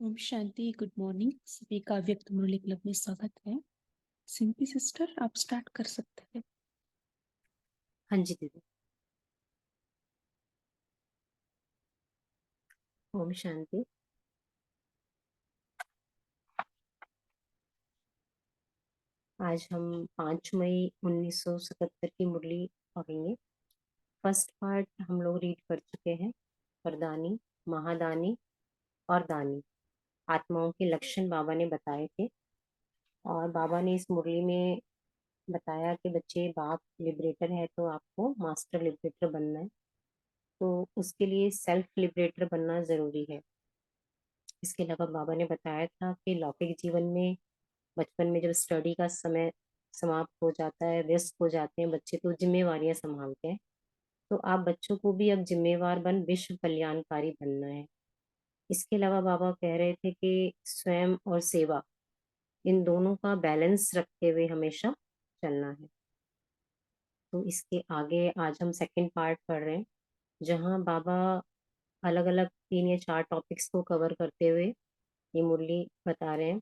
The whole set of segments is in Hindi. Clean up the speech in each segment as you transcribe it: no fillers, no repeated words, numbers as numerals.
ओम शांति। गुड मॉर्निंग सभी का व्यक्त मुरली क्लब में स्वागत है। सिंपी सिस्टर आप स्टार्ट कर सकते हैं। हाँ जी दीदी। ओम शांति। आज हम 5 मई 1977 की मुरली पढ़ेंगे। फर्स्ट पार्ट हम लोग रीड कर चुके हैं। वरदानी, महादानी और दानी आत्माओं के लक्षण बाबा ने बताए थे। और बाबा ने इस मुरली में बताया कि बच्चे, बाप लिबरेटर है तो आपको मास्टर लिबरेटर बनना है। तो उसके लिए सेल्फ लिबरेटर बनना ज़रूरी है। इसके अलावा बाबा ने बताया था कि लौकिक जीवन में बचपन में जब स्टडी का समय समाप्त हो जाता है, व्यस्त हो जाते हैं बच्चे, तो जिम्मेवारियां संभालते हैं। तो आप बच्चों को भी अब जिम्मेवार बन विश्व कल्याणकारी बनना है। इसके अलावा बाबा कह रहे थे कि स्वयं और सेवा, इन दोनों का बैलेंस रखते हुए हमेशा चलना है। तो इसके आगे आज हम सेकंड पार्ट पढ़ रहे हैं, जहाँ बाबा अलग अलग 3 या 4 टॉपिक्स को कवर करते हुए ये मुरली बता रहे हैं।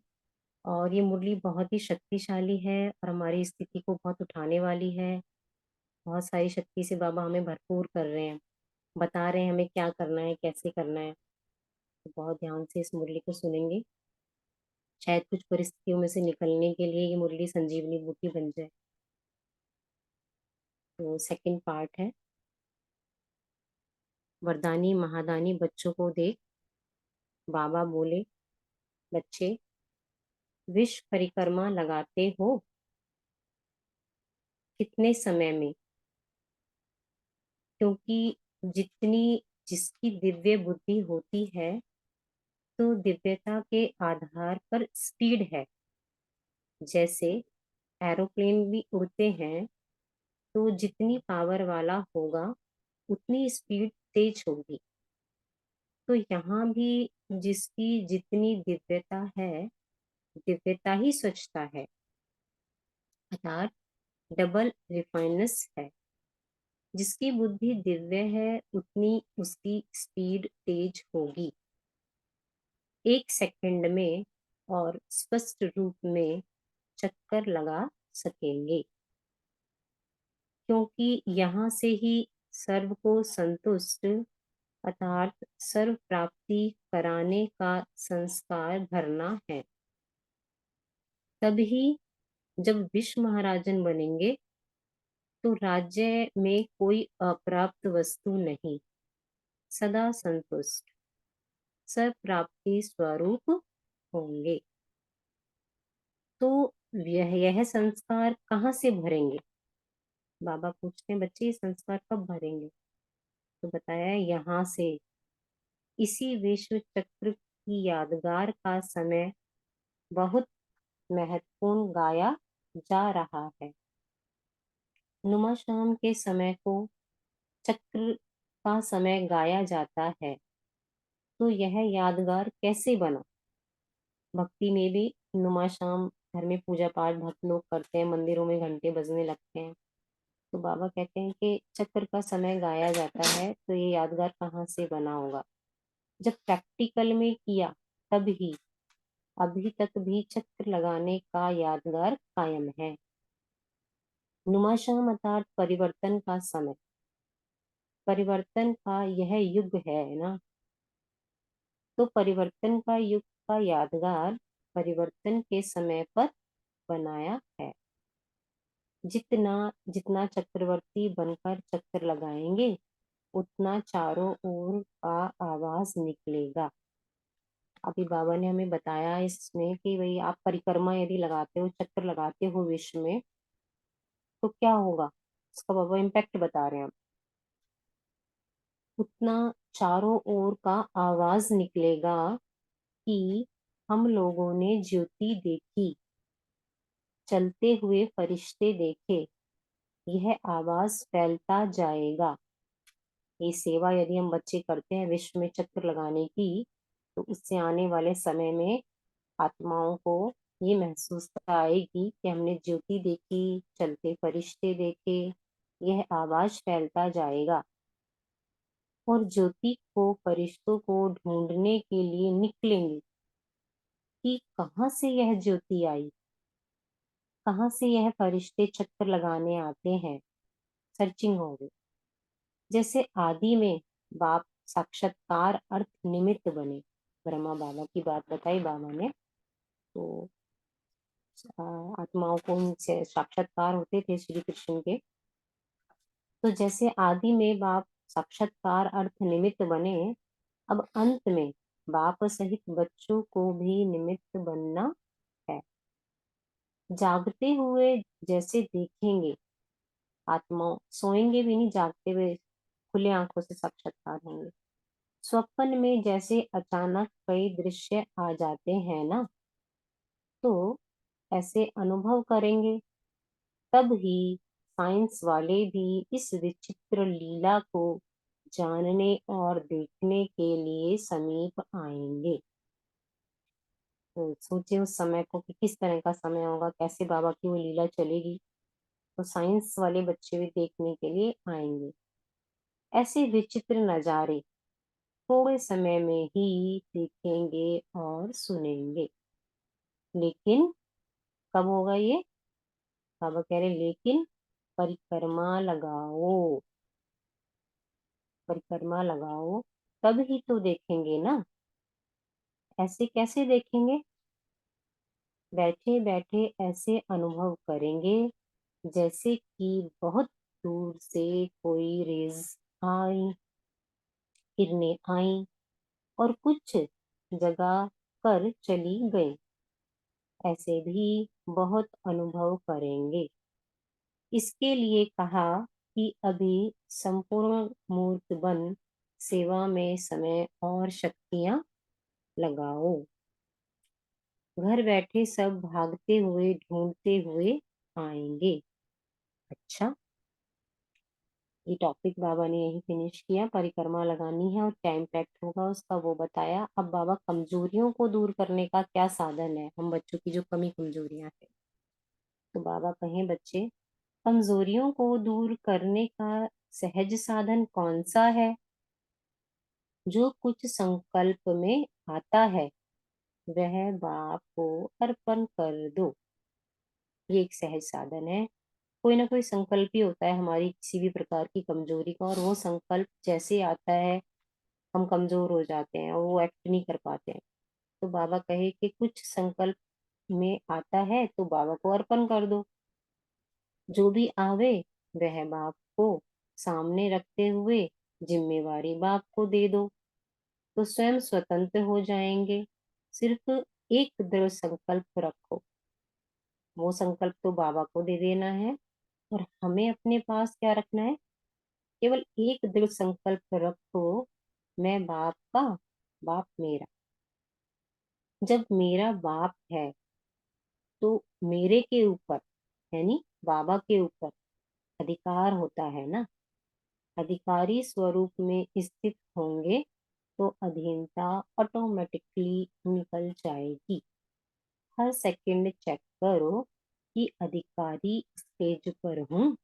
और ये मुरली बहुत ही शक्तिशाली है और हमारी स्थिति को बहुत उठाने वाली है। बहुत सारी शक्ति से बाबा हमें भरपूर कर रहे हैं, बता रहे हैं हमें क्या करना है, कैसे करना है। तो बहुत ध्यान से इस मुरली को सुनेंगे, शायद कुछ परिस्थितियों में से निकलने के लिए ये मुरली संजीवनी बूटी बन जाए। तो सेकंड पार्ट है, वरदानी महादानी बच्चों को देख। बाबा बोले, बच्चे विश्व परिक्रमा लगाते हो कितने समय में? क्योंकि जिसकी दिव्य बुद्धि होती है, तो दिव्यता के आधार पर स्पीड है। जैसे एरोप्लेन भी उड़ते हैं, तो जितनी पावर वाला होगा उतनी स्पीड तेज होगी। तो यहाँ भी जिसकी जितनी दिव्यता है, दिव्यता ही स्वच्छता है, अर्थात डबल रिफाइननेस है। जिसकी बुद्धि दिव्य है उतनी उसकी स्पीड तेज होगी। 1 सेकंड में और स्पष्ट रूप में चक्कर लगा सकेंगे, क्योंकि यहाँ से ही सर्व को संतुष्ट अर्थात सर्व प्राप्ति कराने का संस्कार भरना है। तभी जब विश्व महाराजन बनेंगे तो राज्य में कोई अप्राप्त वस्तु नहीं, सदा संतुष्ट सर्व प्राप्ति स्वरूप होंगे। तो यह संस्कार कहाँ से भरेंगे? बाबा पूछते हैं, बच्चे ये संस्कार कब भरेंगे? तो बताया यहाँ से। इसी विश्व चक्र की यादगार का समय बहुत महत्वपूर्ण गाया जा रहा है। नुमा शाम के समय को चक्र का समय गाया जाता है। तो यह यादगार कैसे बना? भक्ति में भी नुमा शाम घर में पूजा पाठ भक्त लोग करते हैं, मंदिरों में घंटे बजने लगते हैं। तो बाबा कहते हैं कि चक्र का समय गाया जाता है, तो ये यादगार कहाँ से बना होगा? जब प्रैक्टिकल में किया तब ही। अभी तक भी चक्र लगाने का यादगार कायम है। नुमाशाह अर्थात परिवर्तन का समय, परिवर्तन का यह युग है ना। तो परिवर्तन का युग का यादगार परिवर्तन के समय पर बनाया है। जितना जितना चक्रवर्ती बनकर चक्कर लगाएंगे, उतना चारों ओर का आवाज निकलेगा। अभी बाबा ने हमें बताया इसमें कि भाई आप परिक्रमा यदि लगाते हो, चक्कर लगाते हो विश्व में, तो क्या होगा? इसका बाबा इम्पैक्ट बता रहे हैं। उतना चारों ओर का आवाज निकलेगा कि हम लोगों ने ज्योति देखी, चलते हुए फरिश्ते देखे। यह आवाज फैलता जाएगा। ये सेवा यदि हम बच्चे करते हैं विश्व में चक्र लगाने की, तो उससे आने वाले समय में आत्माओं को ये महसूस आएगी कि हमने ज्योति देखी, चलते फरिश्ते देखे। यह आवाज फैलता जाएगा और ज्योति को फरिश्तों को ढूंढने के लिए निकलेंगे। कि कहाँ से यह ज्योति आई, कहाँ से यह फरिश्ते चक्कर लगाने आते हैं। सर्चिंग हो गई। जैसे आदि में बाप साक्षात्कार अर्थ निमित्त बने। ब्रह्मा बाबा की बात बताई बाबा ने। तो आत्माओं को उनसे साक्षात्कार होते थे श्री कृष्ण के। तो जैसे आदि में बाप साक्षात्कार अर्थ निमित्त बने, अब अंत में बाप सहित बच्चों को भी निमित्त बनना है। जागते हुए जैसे देखेंगे, आत्माओं सोएंगे भी नहीं, जागते हुए खुले आंखों से साक्षात्कार होंगे। स्वप्न में जैसे अचानक कई दृश्य आ जाते हैं ना, तो ऐसे अनुभव करेंगे। तब ही साइंस वाले भी इस विचित्र लीला को जानने और देखने के लिए समीप आएंगे। तो सोचिए उस समय को कि किस तरह का समय होगा, कैसे बाबा की वो लीला चलेगी। तो साइंस वाले बच्चे भी देखने के लिए आएंगे। ऐसे विचित्र नजारे थोड़े समय में ही देखेंगे और सुनेंगे। लेकिन कब होगा ये? बाबा कह रहे लेकिन परिक्रमा लगाओ, परिक्रमा लगाओ, तब ही तो देखेंगे ना। ऐसे कैसे देखेंगे? बैठे बैठे ऐसे अनुभव करेंगे जैसे कि बहुत दूर से कोई रेज आई, किरणें आई और कुछ जगह कर चली गई। ऐसे भी बहुत अनुभव करेंगे। इसके लिए कहा कि अभी संपूर्ण मूर्त बन सेवा में समय और शक्तियां लगाओ। घर बैठे सब भागते हुए ढूंढते हुए आएंगे। अच्छा, ये टॉपिक बाबा ने यही फिनिश किया। परिक्रमा लगानी है और क्या इम्पैक्ट होगा उसका वो बताया। अब बाबा कमजोरियों को दूर करने का क्या साधन है, हम बच्चों की जो कमी कमजोरियां हैं। तो बाबा कहें बच्चे, कमजोरियों को दूर करने का सहज साधन कौन सा है? जो कुछ संकल्प में आता है वह बाप को अर्पण कर दो। ये एक सहज साधन है। कोई ना कोई संकल्प ही होता है हमारी किसी भी प्रकार की कमजोरी का, और वो संकल्प जैसे आता है हम कमजोर हो जाते हैं और वो एक्ट नहीं कर पाते हैं। तो बाबा कहे कि कुछ संकल्प में आता है तो बाबा को अर्पण कर दो। जो भी आवे वह बाप को सामने रखते हुए जिम्मेवारी बाप को दे दो, तो स्वयं स्वतंत्र हो जाएंगे। सिर्फ एक दृढ़ संकल्प रखो, वो संकल्प तो बाबा को दे देना है और हमें अपने पास क्या रखना है? केवल एक दृढ़ संकल्प रखो, मैं बाप का, बाप मेरा। जब मेरा बाप है तो मेरे के ऊपर यानी बाबा के ऊपर अधिकार होता है ना। अधिकारी स्वरूप में स्थित होंगे तो अधीनता ऑटोमेटिकली निकल जाएगी। हर सेकंड चेक करो कि अधिकारी स्टेज पर हूँ।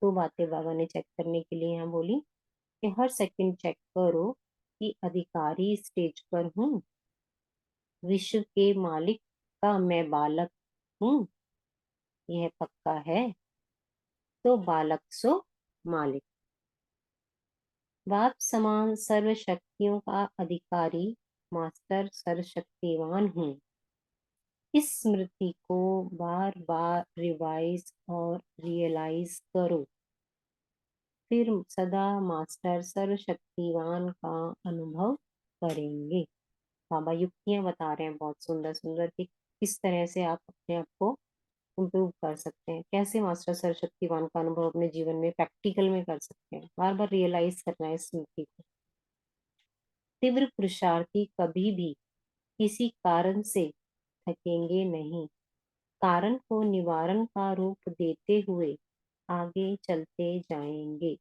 तो बातें बाबा ने चेक करने के लिए यहाँ बोली कि हर सेकंड चेक करो कि अधिकारी स्टेज पर हूँ। विश्व के मालिक का मैं बालक हूँ, यह पक्का है। तो बालक सो मालिक। बाप समान सर्व शक्तियों का अधिकारी मास्टर सर्वशक्तिवान हूँ। इस स्मृति को बार बार रिवाइज और रियलाइज करो, फिर सदा मास्टर सर्वशक्तिवान का अनुभव करेंगे। बाबा युक्तियां बता रहे हैं बहुत सुंदर सुंदर कि किस तरह से आप अपने आप को इम्प्रूव कर सकते हैं, कैसे मास्टर सर्वशक्तिवान का अनुभव अपने जीवन में प्रैक्टिकल में कर सकते हैं। बार बार रियलाइज करना है इस स्मृति को। तीव्र पुरुषार्थी कभी भी किसी कारण से थकेंगे नहीं। कारण को निवारण का रूप देते हुए आगे चलते जाएंगे।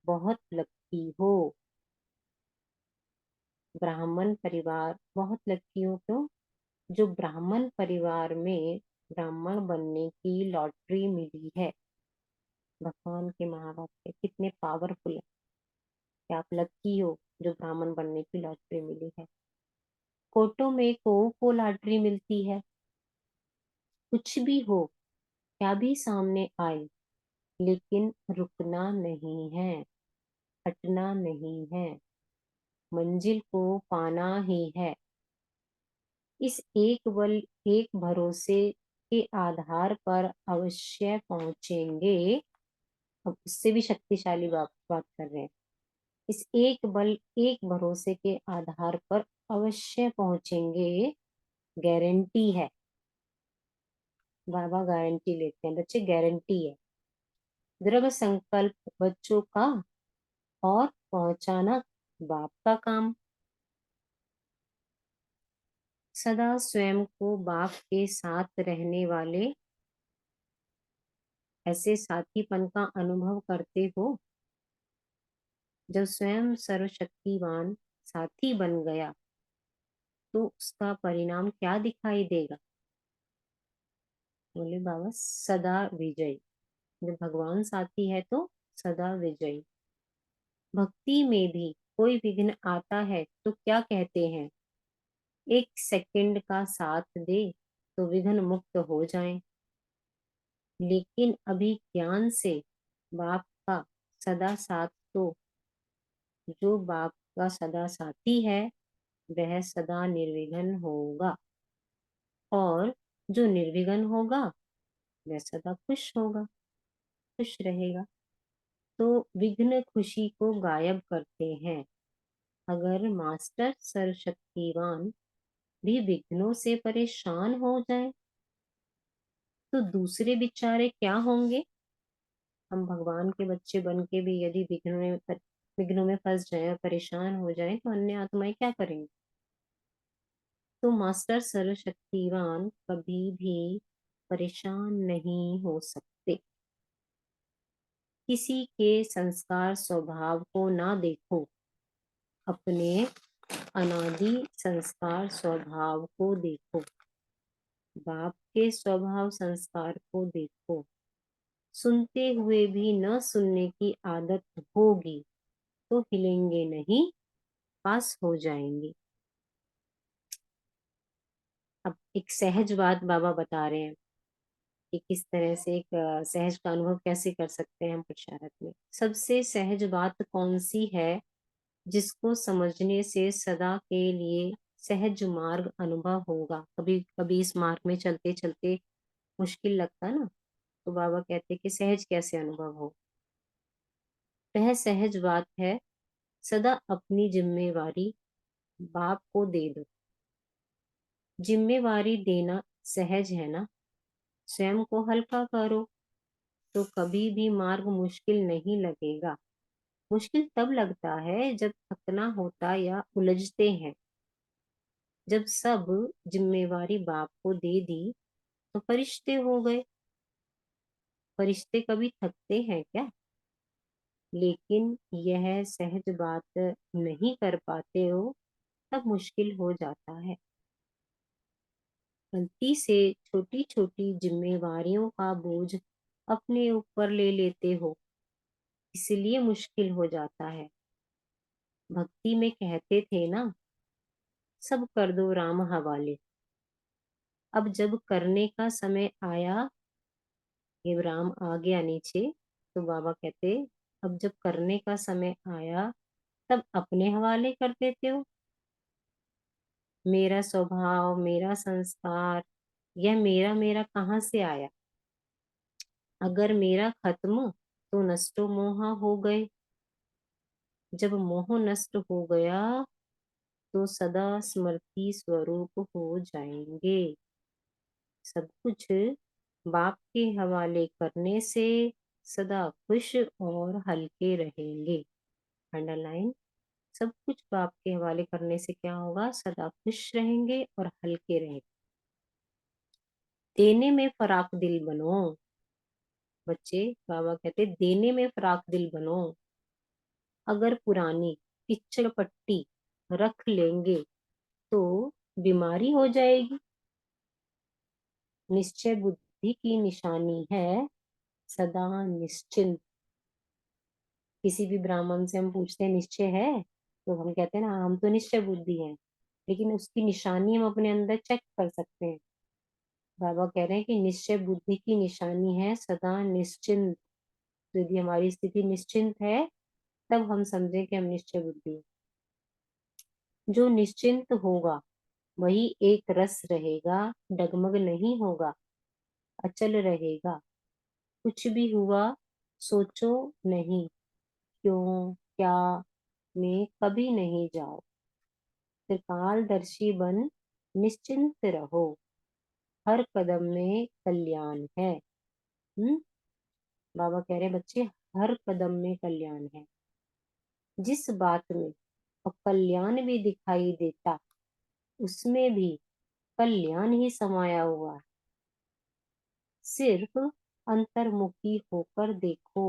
बहुत लकी हो। ब्राह्मण परिवार बहुत लकी हो। क्यों? जो ब्राह्मण परिवार में ब्राह्मण बनने की लॉटरी मिली है। भगवान के महावाक्य कितने पावरफुल है कि आप लकी हो जो ब्राह्मण बनने की लॉटरी मिली है। कोटों में को लॉटरी मिलती है। कुछ भी हो, क्या भी सामने आए, लेकिन रुकना नहीं है, हटना नहीं है, मंजिल को पाना ही है। इस एक बल एक भरोसे के आधार पर अवश्य पहुंचेंगे। अब उससे भी शक्तिशाली बात कर रहे हैं। इस एक बल एक भरोसे के आधार पर अवश्य पहुंचेंगे, गारंटी है। बाबा गारंटी लेते हैं, बच्चे गारंटी है। दृढ़ संकल्प बच्चों का और पहुंचाना बाप का काम। सदा स्वयं को बाप के साथ रहने वाले ऐसे साथीपन का अनुभव करते हो। जब स्वयं सर्वशक्तिवान साथी बन गया तो उसका परिणाम क्या दिखाई देगा? बोले बाबा सदा विजयी। जब भगवान साथी है तो सदा विजयी। भक्ति में भी कोई विघ्न आता है तो क्या कहते हैं? एक सेकंड का साथ दे तो विघ्न मुक्त हो जाएं। लेकिन अभी ज्ञान से बाप का सदा साथ, तो जो बाप का सदा साथी है वह सदा निर्विघ्न होगा, और जो निर्विघ्न होगा वह सदा खुश होगा, खुश रहेगा। तो विघ्न खुशी को गायब करते हैं। अगर मास्टर सर्वशक्तिवान भी विघ्नों से परेशान हो जाए तो दूसरे बेचारे क्या होंगे? हम भगवान के बच्चे बन के भी यदि विघ्नों में फंस जाए और परेशान हो जाए तो अन्य आत्माएं क्या करेंगी? तो मास्टर सर्वशक्तिवान कभी भी परेशान नहीं हो सकते। किसी के संस्कार स्वभाव को ना देखो, अपने अनादि संस्कार स्वभाव को देखो। बाप के स्वभाव संस्कार को देखो। सुनते हुए भी न सुनने की आदत होगी तो हिलेंगे नहीं, पास हो जाएंगे। अब एक सहज बात बाबा बता रहे हैं कि किस तरह से एक सहज का अनुभव कैसे कर सकते हैं हम पुरुषार्थ में। सबसे सहज बात कौन सी है? जिसको समझने से सदा के लिए सहज मार्ग अनुभव होगा। कभी कभी इस मार्ग में चलते चलते मुश्किल लगता ना, तो बाबा कहते कि सहज कैसे अनुभव हो। वह सहज बात है, सदा अपनी जिम्मेवारी बाप को दे दो। जिम्मेवारी देना सहज है ना, स्वयं को हल्का करो तो कभी भी मार्ग मुश्किल नहीं लगेगा। मुश्किल तब लगता है जब थकना होता या उलझते हैं। जब सब जिम्मेवारी बाप को दे दी तो फरिश्ते हो गए। फरिश्ते कभी थकते हैं क्या? लेकिन यह सहज बात नहीं कर पाते हो तब मुश्किल हो जाता है। गलती से छोटी छोटी जिम्मेवारियों का बोझ अपने ऊपर ले लेते हो, इसलिए मुश्किल हो जाता है। भक्ति में कहते थे ना, सब कर दो राम हवाले। अब जब करने का समय आया, ये राम आ गया नीचे, तो बाबा कहते अब जब करने का समय आया तब अपने हवाले कर देते हो। मेरा स्वभाव, मेरा संस्कार, यह मेरा मेरा कहाँ से आया? अगर मेरा खत्म तो नष्टो मोहा हो गए। जब मोह नष्ट हो गया तो सदा स्मृति स्वरूप हो जाएंगे। सब कुछ बाप के हवाले करने से सदा खुश और हल्के रहेंगे। अंडरलाइन। सब कुछ बाप के हवाले करने से क्या होगा? सदा खुश रहेंगे और हल्के रहेंगे। देने में फराक दिल बनो। बच्चे, बाबा कहते देने में फराक दिल बनो। अगर पुरानी पिक्चर पट्टी रख लेंगे तो बीमारी हो जाएगी। निश्चय बुद्धि की निशानी है सदा निश्चिंत। किसी भी ब्राह्मण से हम पूछते हैं निश्चय है, तो हम कहते हैं ना हम तो निश्चय बुद्धि हैं। लेकिन उसकी निशानी हम अपने अंदर चेक कर सकते हैं। बाबा कह रहे हैं कि निश्चय बुद्धि की निशानी है सदा निश्चिंत। यदि हमारी स्थिति निश्चिंत है तब हम समझें कि हम निश्चय बुद्धि हैं। जो निश्चिंत होगा वही एक रस रहेगा, डगमग नहीं होगा, अचल रहेगा। कुछ भी हुआ सोचो नहीं, क्यों क्या में कभी नहीं जाओ। त्रिकालदर्शी बन निश्चिंत रहो, हर कदम में कल्याण है। बाबा कह रहे बच्चे हर कदम में कल्याण है। जिस बात में कल्याण भी दिखाई देता उसमें भी कल्याण ही समाया हुआ है। सिर्फ अंतर्मुखी होकर देखो।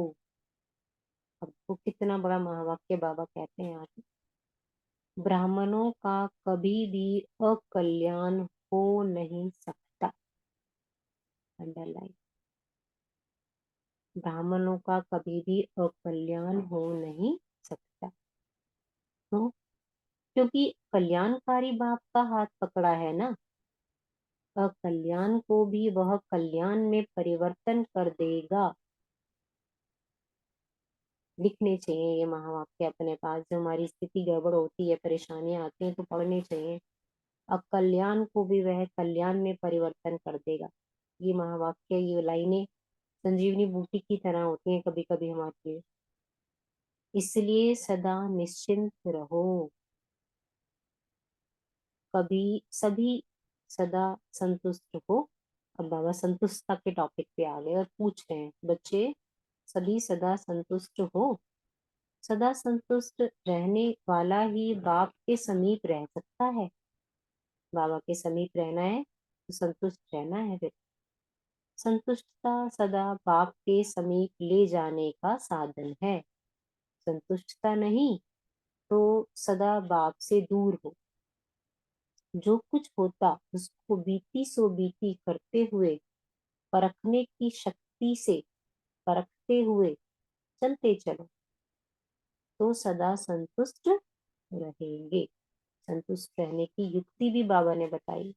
अब वो कितना बड़ा महावाक्य बाबा कहते हैं आगे। ब्राह्मणों का कभी भी अकल्याण हो नहीं सकता। अंडरलाइन। ब्राह्मणों का कभी भी अकल्याण हो नहीं सकता। तो क्योंकि कल्याणकारी बाप का हाथ पकड़ा है ना, अकल्याण को भी वह कल्याण में परिवर्तन कर देगा। लिखने चाहिए ये महावाक्य अपने पास। जो हमारी स्थिति गड़बड़ होती है, परेशानियां आती हैं, तो पढ़ने चाहिए। अकल्याण को भी वह कल्याण में परिवर्तन कर देगा। ये महावाक्य, ये लाइनें संजीवनी बूटी की तरह होती हैं कभी कभी हमारे लिए। इसलिए सदा निश्चिंत रहो। कभी सभी सदा संतुष्ट हो। अब बाबा संतुष्टता के टॉपिक पे आ गए और पूछ रहे हैं बच्चे सभी सदा संतुष्ट हो। सदा संतुष्ट रहने वाला ही बाप के समीप रह सकता है। बाबा के समीप रहना है तो संतुष्ट रहना है। फिर संतुष्टता सदा बाप के समीप ले जाने का साधन है। संतुष्टता नहीं तो सदा बाप से दूर हो। जो कुछ होता उसको बीती सो बीती करते हुए, परखने की शक्ति से परखते हुए चलते चलो तो सदा संतुष्ट रहेंगे। संतुष्ट रहने की युक्ति भी बाबा ने बताई।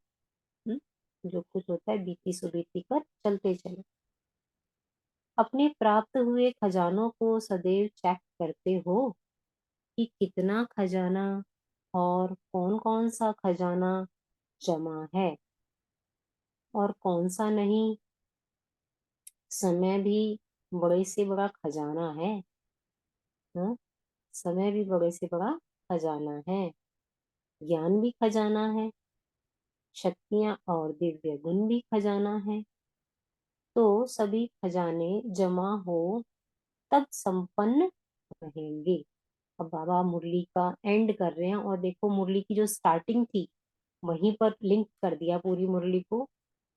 जो कुछ होता है बीती सो बीती कर चलते चलो। अपने प्राप्त हुए खजानों को सदैव चेक करते हो कि कितना खजाना और कौन कौन सा खजाना जमा है और कौन सा नहीं। समय भी बड़े से बड़ा खजाना है। हाँ? समय भी बड़े से बड़ा खजाना है। ज्ञान भी खजाना है। शक्तियां और दिव्य गुण भी खजाना है। तो सभी खजाने जमा हो तब संपन्न रहेंगे। अब बाबा मुरली का एंड कर रहे हैं और देखो मुरली की जो स्टार्टिंग थी वहीं पर लिंक कर दिया पूरी मुरली को।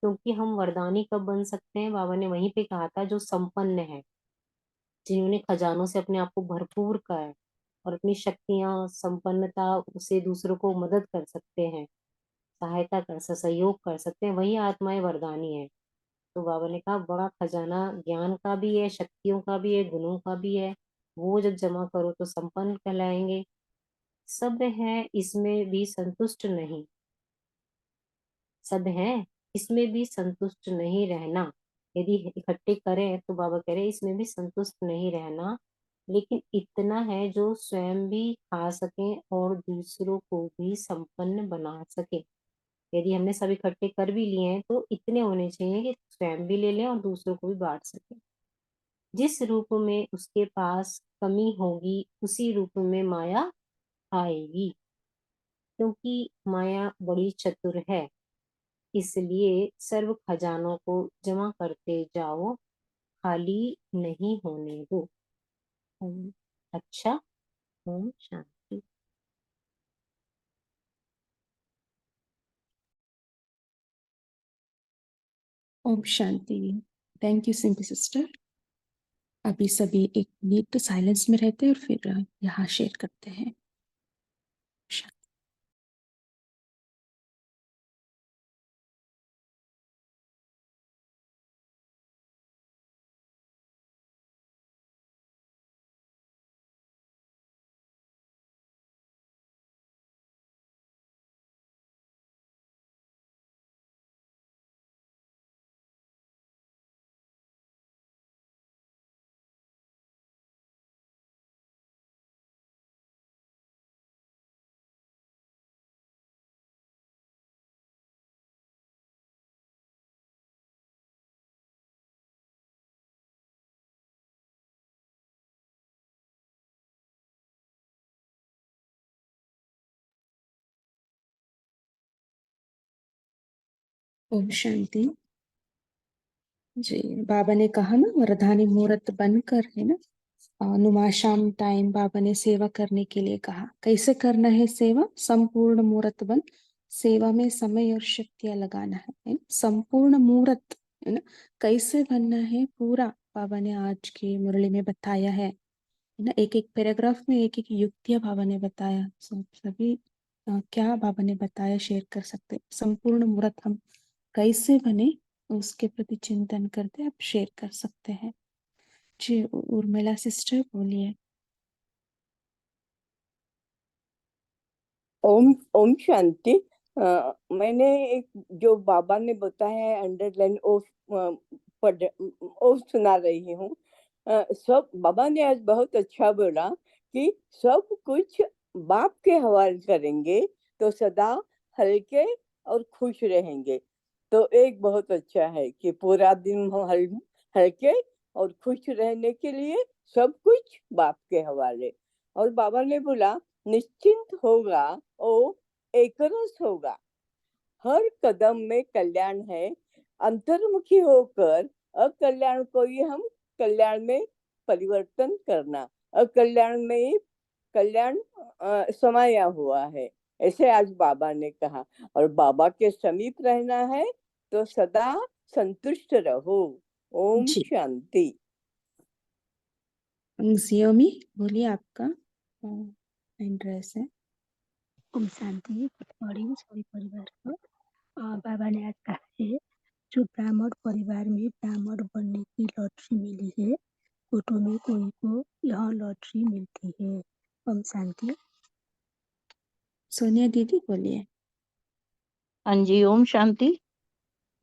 क्योंकि हम वरदानी कब बन सकते हैं, बाबा ने वहीं पे कहा था जो संपन्न है, जिन्होंने खजानों से अपने आप को भरपूर कर है और अपनी शक्तियां संपन्नता से दूसरों को मदद कर सकते हैं, सहायता कर सहयोग कर सकते हैं, वही आत्माएं वरदानी है। तो बाबा ने कहा बड़ा खजाना ज्ञान का भी है, शक्तियों का भी है, गुणों का भी है। वो जब जमा करो तो संपन्न कहलाएंगे। सब है इसमें भी संतुष्ट नहीं। सब है इसमें भी संतुष्ट नहीं रहना। यदि इकट्ठे करें तो बाबा कह रहे इसमें भी संतुष्ट नहीं रहना, लेकिन इतना है जो स्वयं भी खा सके और दूसरों को भी संपन्न बना सके। यदि हमने सब इकट्ठे कर भी लिए हैं तो इतने होने चाहिए कि स्वयं भी ले लें और दूसरों को भी बांट सके। जिस रूप में उसके पास कमी होगी उसी रूप में माया आएगी। क्योंकि माया बड़ी चतुर है, इसलिए सर्व खजानों को जमा करते जाओ, खाली नहीं होने दो। अच्छा। ओम शांति। ओम शांति। Thank you simple sister. अभी सभी एक मिनट साइलेंस में रहते हैं और फिर यहाँ शेयर करते हैं। ओम शांति। जी, बाबा ने कहा ना वरदानी मुहूर्त बनकर, है ना, नुमाशाम टाइम बाबा ने सेवा करने के लिए कहा। कैसे करना है सेवा? संपूर्ण मुहूर्त बन सेवा में समय और शक्तियां लगाना है ना? संपूर्ण मुहूर्त, है ना, कैसे बनना है पूरा बाबा ने आज की मुरली में बताया है ना। एक एक पैराग्राफ में एक एक युक्तियां बाबा ने बताया। सभी क्या बाबा ने बताया शेयर कर सकते। संपूर्ण मुहूर्त हम कैसे बने उसके प्रति चिंतन करते आप शेयर कर सकते हैं। जी, उर्मिला सिस्टर बोलिए। ओम ओम शांति। मैंने एक जो बाबा ने बताया है अंडरलाइन वो सुना रही हूँ। सब बाबा ने आज बहुत अच्छा बोला कि सब कुछ बाप के हवाले करेंगे तो सदा हल्के और खुश रहेंगे। तो एक बहुत अच्छा है कि पूरा दिन हम हल्के और खुश रहने के लिए सब कुछ बाप के हवाले। और बाबा ने बोला निश्चिंत होगा ओ एकरस होगा, हर कदम में कल्याण है। अंतर्मुखी होकर अकल्याण को ही हम कल्याण में परिवर्तन करना, अकल्याण में ही कल्याण समाया हुआ है, ऐसे आज बाबा ने कहा। और बाबा के समीप रहना है तो सदा संतुष्ट रहो। ओम जी, शांति। जियोमी बोलिए, आपका एड्रेस है। ओम शांति। गुड मॉर्निंग सभी परिवार को। बाबा ने आज कहा है जो ब्राह्मण परिवार में ब्राह्मण बनने की लॉटरी मिली है, फोटो में कोई को यह लॉटरी मिलती है। ओम शांति। सोनिया दीदी बोलिए। हाँ जी, ओम शांति।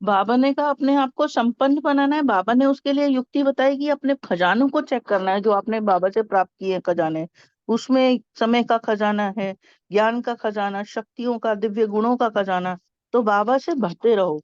बाबा ने कहा अपने आप को संपन्न बनाना है। बाबा ने उसके लिए युक्ति बताई कि अपने खजानों को चेक करना है, जो आपने बाबा से प्राप्त किए खजाने। उसमें समय का खजाना है, ज्ञान का खजाना, शक्तियों का, दिव्य गुणों का खजाना। तो बाबा से भरते रहो,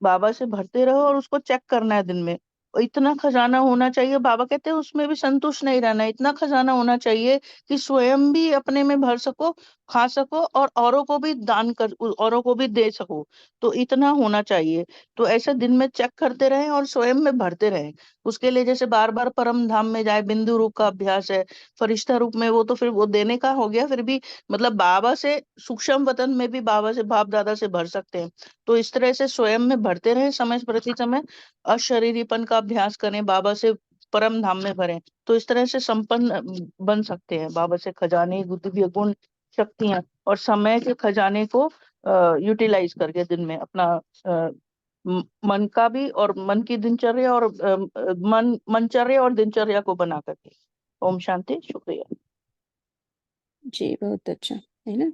बाबा से भरते रहो और उसको चेक करना है दिन में। और इतना खजाना होना चाहिए, बाबा कहते हैं उसमें भी संतुष्ट नहीं रहना है। इतना खजाना होना चाहिए कि स्वयं भी अपने में भर सको, खा सको और औरों को भी दान कर, औरों को भी दे सको। तो इतना होना चाहिए। तो ऐसे दिन में चेक करते रहें और स्वयं में भरते रहें। उसके लिए जैसे बार बार परम धाम में जाए, बिंदु रूप का अभ्यास है। फरिश्ता रूप में वो तो फिर वो देने का हो गया, फिर भी मतलब बाबा से सूक्ष्म वतन में भी बाबा से, बाप दादा से भर सकते हैं। तो इस तरह से स्वयं में भरते रहे, समय प्रति समय अशरीरीपन का अभ्यास करें, बाबा से परम धाम में भरें। तो इस तरह से संपन्न बन सकते हैं। बाबा से खजाने, दिव्य गुण, शक्तियां और समय के खजाने को यूटिलाइज करके दिन में अपना मन का भी और मन की दिनचर्या और मनचर्या और दिनचर्या को बना करके। ओम शांति। शुक्रिया। जी, बहुत अच्छा, है ना।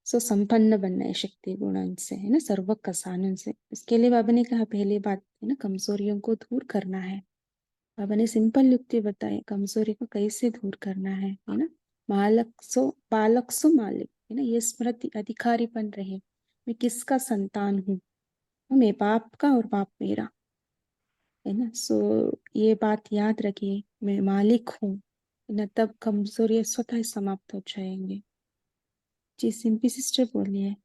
सो संपन्न बनना है शक्ति गुणन से, है ना, सर्व कसानन से। इसके लिए बाबा ने कहा पहली बात, है ना, कमजोरियों को दूर करना है। बाबा ने सिंपल युक्ति बताई कमजोरी को कैसे दूर करना है ना। बालक सो मालिक, है ना, ये स्मृति अधिकारीपन रहे। मैं किसका संतान हूँ? मैं बाप का और बाप मेरा, है ना। सो ये बात याद रखिए, मैं मालिक हूँ, है ना, तब कमजोरी स्वतः समाप्त हो जाएंगे। जी, सिंपी सिस्टर बोलिए।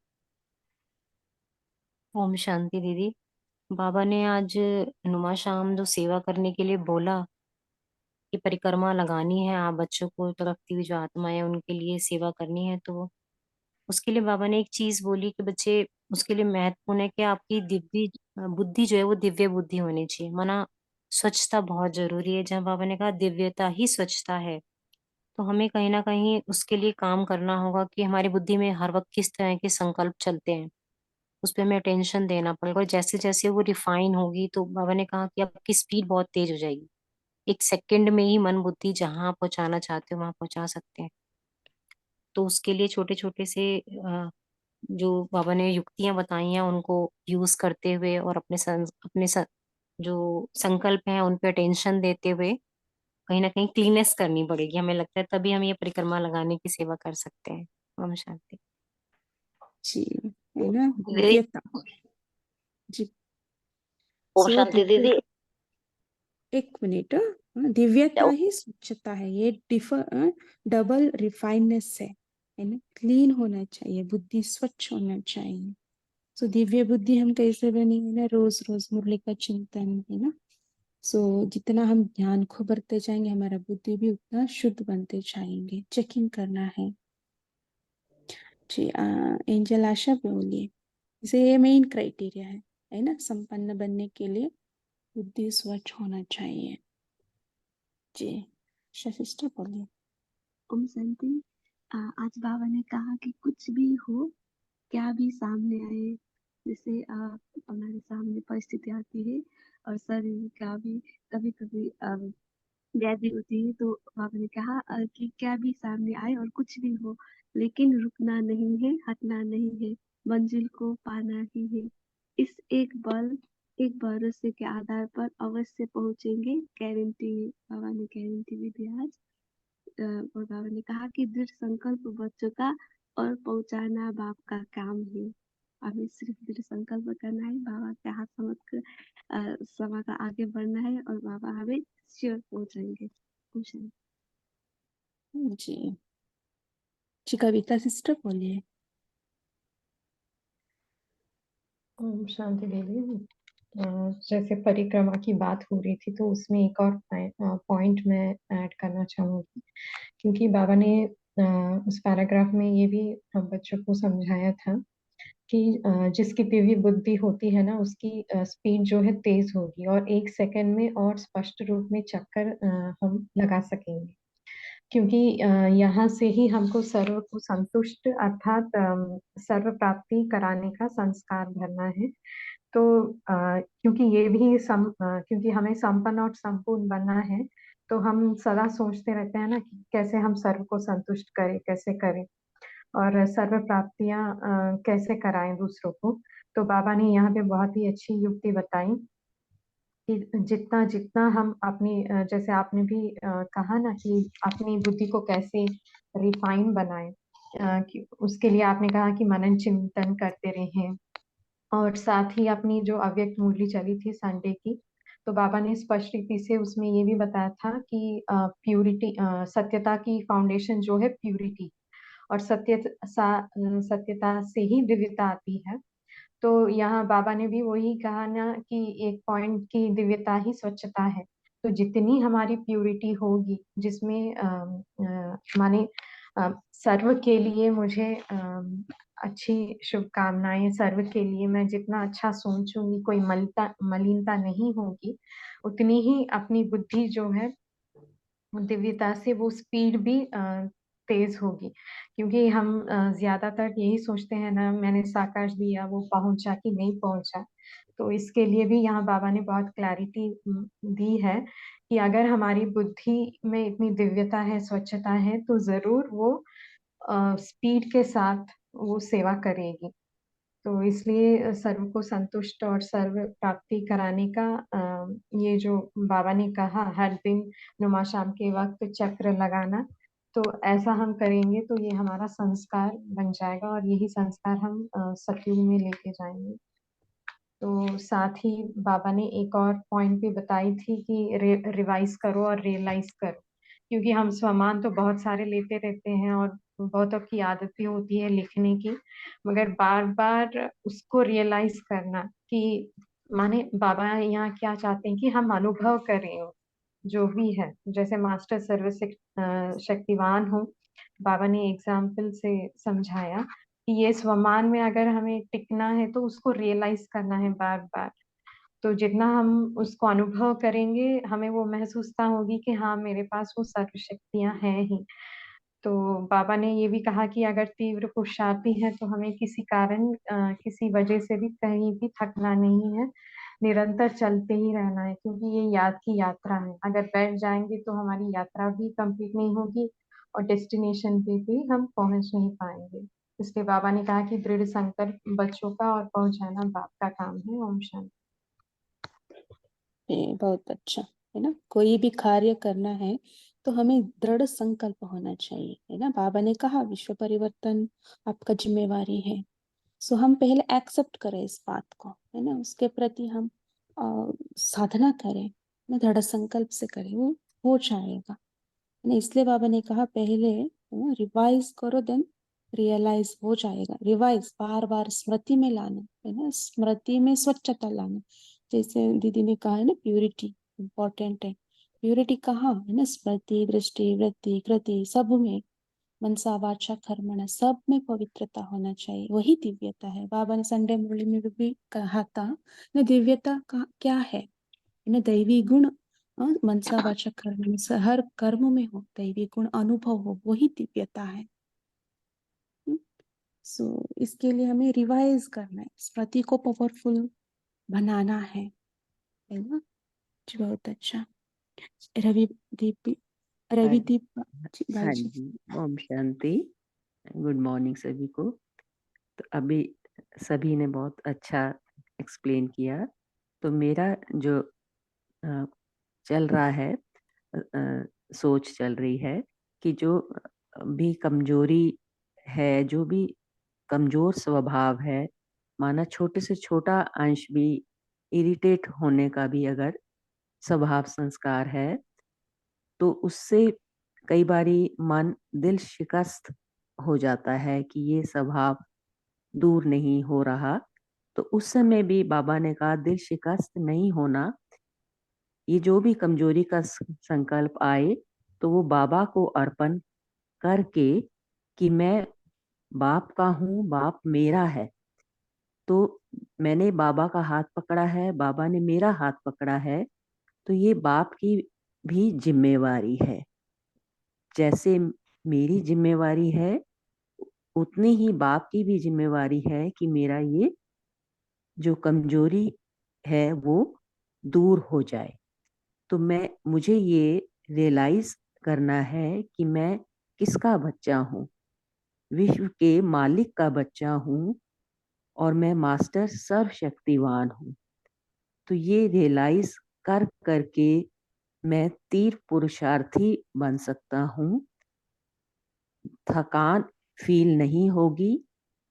ओम शांति दीदी। बाबा ने आज नुमा शाम जो सेवा करने के लिए बोला कि परिक्रमा लगानी है, आप बच्चों को तड़पती हुई जो आत्मा है उनके लिए सेवा करनी है, तो उसके लिए बाबा ने एक चीज बोली कि बच्चे उसके लिए महत्वपूर्ण है कि आपकी दिव्य बुद्धि जो है वो दिव्य बुद्धि होनी चाहिए। माना स्वच्छता बहुत जरूरी है। जहाँ बाबा ने कहा दिव्यता ही स्वच्छता है, तो हमें कहीं ना कहीं उसके लिए काम करना होगा कि हमारी बुद्धि में हर वक्त किस तरह के संकल्प चलते हैं, उस पर हमें अटेंशन देना पड़ेगा। और जैसे जैसे वो रिफाइन होगी तो बाबा ने कहा कि आपकी स्पीड बहुत तेज हो जाएगी। एक सेकंड में ही मन बुद्धि जहाँ आप पहुंचाना चाहते हो वहां पहुंचा सकते हैं। तो उसके लिए छोटे छोटे से जो बाबा ने युक्तियां बताई हैं उनको यूज करते हुए और जो संकल्प हैं उन पे अटेंशन देते हुए कहीं ना कहीं क्लीनेस करनी पड़ेगी, हमें लगता है, तभी हम ये परिक्रमा लगाने की सेवा कर सकते हैं। ओम शांति। जी, है ना, दीदी, दिव्यता। जी, ओम सो शांति दीदी। एक मिनट, दिव्यता ही स्वच्छता है। ये डबल रिफाइननेस है ना। क्लीन होना चाहिए, बुद्धि स्वच्छ होना चाहिए। सो दिव्य बुद्धि हम कैसे बनेंगे ना, रोज रोज मुरली का चिंतन, है ना। सो जितना हम ध्यान को बढ़ते जाएंगे, हमारा बुद्धि भी उतना शुद्ध बनते जाएंगे। चेकिंग करना है जी। एंजल आशा बोलिए, इसे ये मेन क्राइटेरिया है ना, संपन्न बनने के लिए बुद्धि स्वच्छ होना चाहिए जी। सिस्टर बोलिए। ओम शांति। आज बाबा ने कहा कि कुछ भी हो, क्या भी सामने आए, जैसे हमारे सामने परिस्थिति आती है और शरीर का भी कभी कभी व्याधि होती है, तो बाबा ने कहा कि क्या भी सामने आए और कुछ भी हो, लेकिन रुकना नहीं है, हटना नहीं है, मंजिल को पाना ही है। इस एक भरोसे के आधार पर अवश्य पहुंचेंगे, गारंटी बाबा ने गारंटी भी दिया आज। और बाबा ने कहा कि दृढ़ संकल्प बच्चों का और पहुंचाना बाप का काम है। हमें सिर्फ दृढ़ संकल्प करना है, बाबा के हाथ समझ कर समा का आगे बढ़ना है और बाबा हमें श्योर पहुंचाएंगे। खुश हैं। जी जी। कविता सिस्टर बोलिए। ओम शांति देवी। जैसे परिक्रमा की बात हो रही थी, तो उसमें एक और पॉइंट मैं ऐड करना चाहूंगी, क्योंकि बाबा ने उस पैराग्राफ में ये भी हम बच्चों को समझाया था कि जिसकी दिव्य बुद्धि होती है ना, उसकी स्पीड जो है तेज होगी और 1 सेकंड में और स्पष्ट रूप में चक्कर हम लगा सकेंगे, क्योंकि यहाँ से ही हमको सर्व को संतुष्ट अर्थात सर्व प्राप्ति कराने का संस्कार भरना है। तो क्योंकि ये भी क्योंकि हमें संपन्न और संपूर्ण बनना है, तो हम सदा सोचते रहते हैं ना कि कैसे हम सर्व को संतुष्ट करें, कैसे करें और सर्व प्राप्तियां कैसे कराएं दूसरों को। तो बाबा ने यहाँ पे बहुत ही अच्छी युक्ति बताई कि जितना जितना हम अपनी जैसे आपने भी कहा ना कि अपनी बुद्धि को कैसे रिफाइन बनाएं, कि उसके लिए आपने कहा कि मनन चिंतन करते रहें और साथ ही अपनी जो अव्यक्त मुरली चली थी संडे की, तो बाबा ने स्पष्ट रीति से उसमें ये भी बताया था कि प्यूरिटी, सत्यता की फाउंडेशन जो है प्यूरिटी, और सत्यता से ही दिव्यता आती है। तो यहाँ बाबा ने भी वही कहा ना कि एक पॉइंट की दिव्यता ही स्वच्छता है। तो जितनी हमारी प्यूरिटी होगी, जिसमें माने सर्व के लिए मुझे अच्छी शुभकामनाएं, सर्व के लिए मैं जितना अच्छा सोचूंगी, कोई मलिनता नहीं होगी, उतनी ही अपनी बुद्धि जो है दिव्यता से वो स्पीड भी तेज होगी। क्योंकि हम ज्यादातर यही सोचते हैं ना, मैंने साकाश दिया, वो पहुंचा कि नहीं पहुंचा। तो इसके लिए भी यहाँ बाबा ने बहुत क्लैरिटी दी है कि अगर हमारी बुद्धि में इतनी दिव्यता है, स्वच्छता है, तो जरूर वो स्पीड के साथ वो सेवा करेगी। तो इसलिए सर्व को संतुष्ट और सर्व प्राप्ति कराने का ये जो बाबा ने कहा, हर दिन नुमा शाम के वक्त चक्र लगाना, तो ऐसा हम करेंगे तो ये हमारा संस्कार बन जाएगा और यही संस्कार हम सतयुग में लेके जाएंगे। तो साथ ही बाबा ने एक और पॉइंट भी बताई थी कि रिवाइज करो और रियलाइज करो, क्योंकि हम स्वमान तो बहुत सारे लेते रहते हैं और बहुतों की आदत भी होती है लिखने की, मगर बार बार उसको रियलाइज करना कि माने बाबा यहाँ क्या चाहते हैं कि हम अनुभव करें जो भी है। जैसे मास्टर सर्व शक्तिवान हो, बाबा ने एग्जाम्पल से समझाया कि ये स्वमान में अगर हमें टिकना है तो उसको रियलाइज करना है बार बार। तो जितना हम उसको अनुभव करेंगे, हमें वो महसूसता होगी कि हाँ, मेरे पास वो सर्व शक्तियां हैं ही। तो बाबा ने ये भी कहा कि अगर तीव्र पुरुषार्थी है तो हमें किसी कारण किसी वजह से भी कहीं भी थकना नहीं है, निरंतर चलते ही रहना है, क्योंकि ये याद की यात्रा है। अगर बैठ जाएंगे तो हमारी यात्रा भी कंप्लीट नहीं होगी और डेस्टिनेशन पे भी हम पहुंच नहीं पाएंगे। इसलिए बाबा ने कहा कि दृढ़ संकल्प बच्चों का और पहुंचाना बाप का काम है। ओम शांति। बहुत अच्छा है ना। कोई भी कार्य करना है तो हमें दृढ़ संकल्प होना चाहिए, है ना। बाबा ने कहा विश्व परिवर्तन आपका जिम्मेवारी है। सो हम पहले एक्सेप्ट करें इस बात को, है ना, उसके प्रति हम साधना करें, ना दृढ़ संकल्प से करें, वो हो जाएगा, है ना। इसलिए बाबा ने कहा पहले रिवाइज करो देन रियलाइज हो जाएगा। रिवाइज, बार बार स्मृति में लाना है ना, स्मृति में स्वच्छता लाना। जैसे दीदी ने कहा है ना, प्यूरिटी इम्पोर्टेंट है। प्यूरिटी कहाँ है ना, स्मृति, दृष्टि, वृत्ति, कृति, सब में, मनसा वाचा कर्मणा, सब में पवित्रता होना चाहिए, वही दिव्यता है। बाबा ने संडे मुरली में भी कहा था ना, दिव्यता का क्या है ना, दैवी गुण मनसा वाचा कर्मणा से हर कर्म में हो, दैवी गुण अनुभव हो, वही दिव्यता है। सो इसके लिए हमें रिवाइज करना है, स्मृति को पावरफुल बनाना है ना जी। बहुत अच्छा। रविदीप, रविदीप भाई हाँ जी। जी, ओम शांति। गुड मॉर्निंग सभी को। तो अभी सभी ने बहुत अच्छा एक्सप्लेन किया। तो मेरा जो चल रहा है, सोच चल रही है कि जो भी कमजोरी है, जो भी कमजोर स्वभाव है, माना छोटे से छोटा अंश भी इरिटेट होने का भी अगर स्वभाव संस्कार है, तो उससे कई बारी मन दिल शिकस्त हो जाता है कि ये स्वभाव दूर नहीं हो रहा। तो उस समय भी बाबा ने कहा दिल शिकस्त नहीं होना, ये जो भी कमजोरी का संकल्प आए तो वो बाबा को अर्पण करके कि मैं बाप का हूँ, बाप मेरा है। तो मैंने बाबा का हाथ पकड़ा है, बाबा ने मेरा हाथ पकड़ा है, तो ये बाप की भी जिम्मेवारी है। जैसे मेरी जिम्मेवारी है, उतनी ही बाप की भी जिम्मेवारी है कि मेरा ये जो कमजोरी है वो दूर हो जाए। तो मुझे ये रियलाइज करना है कि मैं किसका बच्चा हूँ, विश्व के मालिक का बच्चा हूँ, और मैं मास्टर सर्वशक्तिवान हूँ। तो ये रियलाइज कर करके मैं तीर पुरुषार्थी बन सकता हूँ, थकान फील नहीं होगी,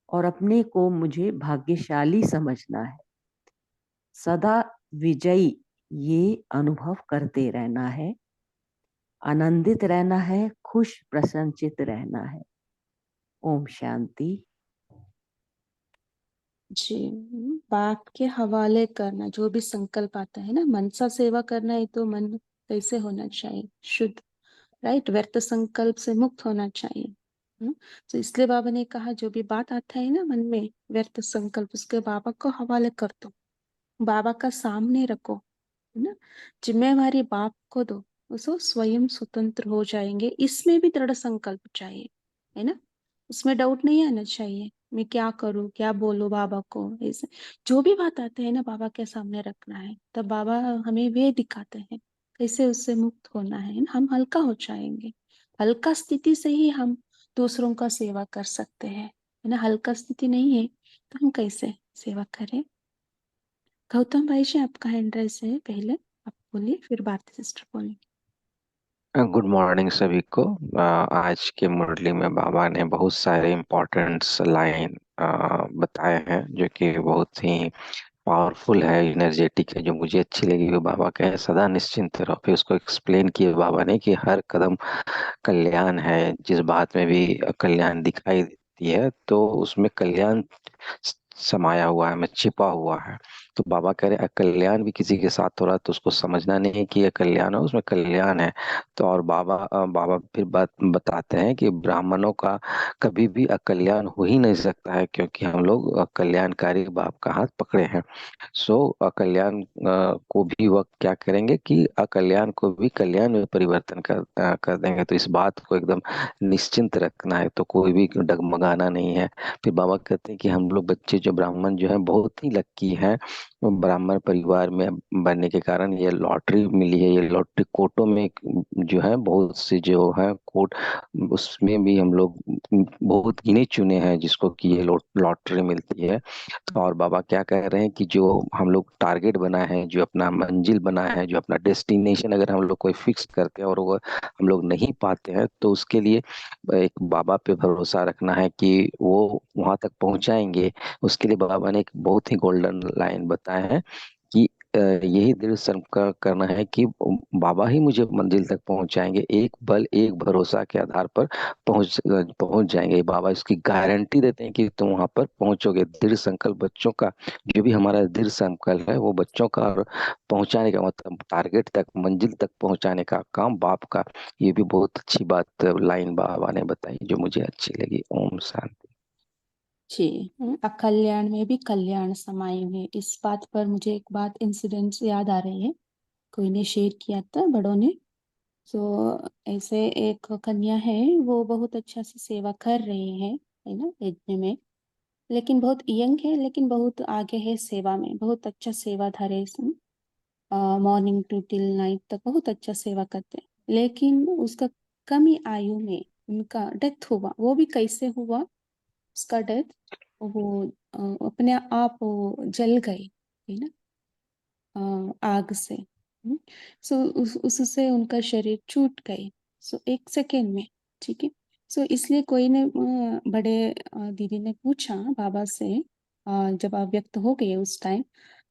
और अपने को मुझे भाग्यशाली समझना है। सदा विजयी ये अनुभव करते रहना है, आनंदित रहना है, खुश प्रसन्नचित रहना है। ओम शांति। जी, बाप के हवाले करना, जो भी संकल्प आता है ना, मनसा सेवा करना है तो मन कैसे होना चाहिए, शुद्ध, राइट, व्यर्थ संकल्प से मुक्त होना चाहिए। तो इसलिए बाबा ने कहा जो भी बात आता है ना मन में, व्यर्थ संकल्प, उसके बाबा को हवाले कर दो, बाबा का सामने रखो, है ना, जिम्मेवारी बाप को दो, उसको स्वयं स्वतंत्र हो जाएंगे। इसमें भी दृढ़ संकल्प चाहिए, है ना, उसमें डाउट नहीं आना चाहिए मैं क्या करूं, क्या बोलूं बाबा को, ऐसे जो भी बात आते हैं ना बाबा के सामने रखना है। तब बाबा हमें वे दिखाते हैं कैसे उससे मुक्त होना है ना, हम हल्का हो जाएंगे। हल्का स्थिति से ही हम दूसरों का सेवा कर सकते हैं, है ना, हल्का स्थिति नहीं है तो हम कैसे सेवा करें। गौतम भाई जी आपका हैंड राइज है, पहले आप बोलिए, फिर भारती सिस्टर बोलिए। गुड मॉर्निंग सभी को। आज के मुरली में बाबा ने बहुत सारे इम्पोर्टेंट्स लाइन बताए हैं जो कि बहुत ही पावरफुल है, एनर्जेटिक है। जो मुझे अच्छी लगी वो बाबा कहे सदा निश्चिंत रहो। फिर उसको एक्सप्लेन किया बाबा ने कि हर कदम कल्याण है, जिस बात में भी कल्याण दिखाई देती है तो उसमें कल्याण समाया हुआ है, में छिपा हुआ है। तो बाबा कह रहे अकल्याण भी किसी के साथ हो रहा है तो उसको समझना नहीं है कि ये कल्याण है, उसमें कल्याण है। तो और बाबा फिर बात बताते हैं कि ब्राह्मणों का कभी भी अकल्याण हो ही नहीं सकता है, क्योंकि हम लोग कल्याणकारी बाप का हाथ पकड़े हैं। सो अकल्याण को भी वह क्या करेंगे कि अकल्याण को भी कल्याण में परिवर्तन कर देंगे। तो इस बात को एकदम निश्चिंत रखना है, तो कोई भी डगमगाना नहीं है। फिर बाबा कहते हैं कि हम लोग बच्चे जो ब्राह्मण जो है बहुत ही लक्की हैं, ब्राह्मण परिवार में बनने के कारण ये लॉटरी मिली है। ये लॉटरी कोटों में जो है बहुत से जो है कोट, उसमें भी हम लोग बहुत गिने चुने हैं जिसको कि ये लॉटरी मिलती है। और बाबा क्या कह रहे हैं कि जो हम लोग टारगेट बना है, जो अपना मंजिल बना है, जो अपना डेस्टिनेशन अगर हम लोग कोई फिक्स करते हैं और वो हम लोग नहीं पाते हैं तो उसके लिए एक बाबा पे भरोसा रखना है कि वो वहां तक पहुंचाएंगे। उसके लिए बाबा ने एक बहुत ही गोल्डन लाइन बताया है कि यही दृढ़ संकल्प करना है कि बाबा ही मुझे मंजिल तक पहुंचाएंगे, एक बल एक भरोसा के आधार पर पहुंच पहुंच जाएंगे बाबा। इसकी गारंटी देते हैं कि तुम वहां पर पहुंचोगे। दृढ़ संकल्प बच्चों का, जो भी हमारा दृढ़ संकल्प है वो बच्चों का, और पहुंचाने का मतलब टारगेट तक, मंजिल तक पहुंचाने का काम बाप का। ये भी बहुत अच्छी बात लाइन बाबा ने बताई जो मुझे अच्छी लगी। ओम शांति। जी। अकल्याण में भी कल्याण समाये हुए, इस बात पर मुझे एक बात इंसिडेंट याद आ रही है, कोई ने शेयर किया था बड़ों ने। तो ऐसे एक कन्या है, वो बहुत अच्छा से सेवा कर रही है ना, यज्ञ में। लेकिन बहुत यंग है, लेकिन बहुत आगे है सेवा में, बहुत अच्छा सेवाधार है इसमें। मॉर्निंग टू टिल नाइट तक बहुत अच्छा सेवा करते हैं। लेकिन उसका कमी आयु में उनका डेथ हुआ। वो भी कैसे हुआ उसका डेथ? वो अपने आप वो जल गए, है ना, आग से। सो उससे उनका शरीर छूट गए, सो एक सेकेंड में। ठीक है। सो इसलिए कोई ने बड़े दीदी ने पूछा बाबा से, जब आप व्यक्त हो गए उस टाइम,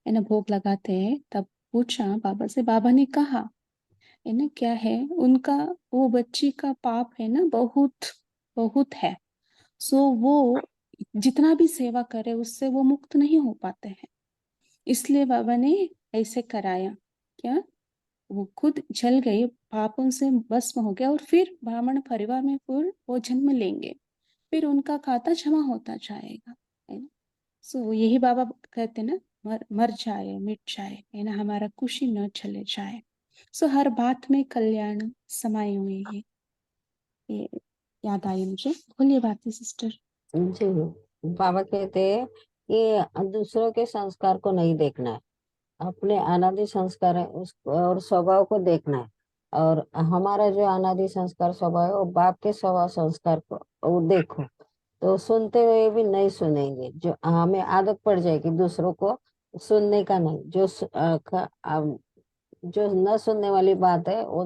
है ना, भोग लगाते हैं, तब पूछा बाबा से। बाबा ने कहा, है ना, क्या है उनका, वो बच्ची का पाप है ना, बहुत बहुत है। सो वो जितना भी सेवा करे उससे वो मुक्त नहीं हो पाते हैं। इसलिए बाबा ने ऐसे कराया। क्या? वो खुद जल गए, पापों से भस्म हो गया, और फिर ब्राह्मण परिवार में फिर वो जन्म लेंगे, फिर उनका खाता क्षमा होता जाएगा, है ना। सो यही बाबा कहते ना, मर जाए मिट जाए, है ना, हमारा खुशी न चले जाए। सो हर बात में कल्याण समाये हुए हैं। ये याद आई मुझे। बोलिए भारती सिस्टर। जी, बाबा कहते हैं कि दूसरों के संस्कार को नहीं देखना है, अपने अनादि संस्कार है उस और स्वभाव को देखना है। और हमारा जो अनादि संस्कार स्वभाव है वो बाप के स्वभाव संस्कार को वो देखो, तो सुनते हुए भी नहीं सुनेंगे। जो हमें आदत पड़ जाएगी दूसरों को सुनने का नहीं, जो न सुनने वाली बात है वो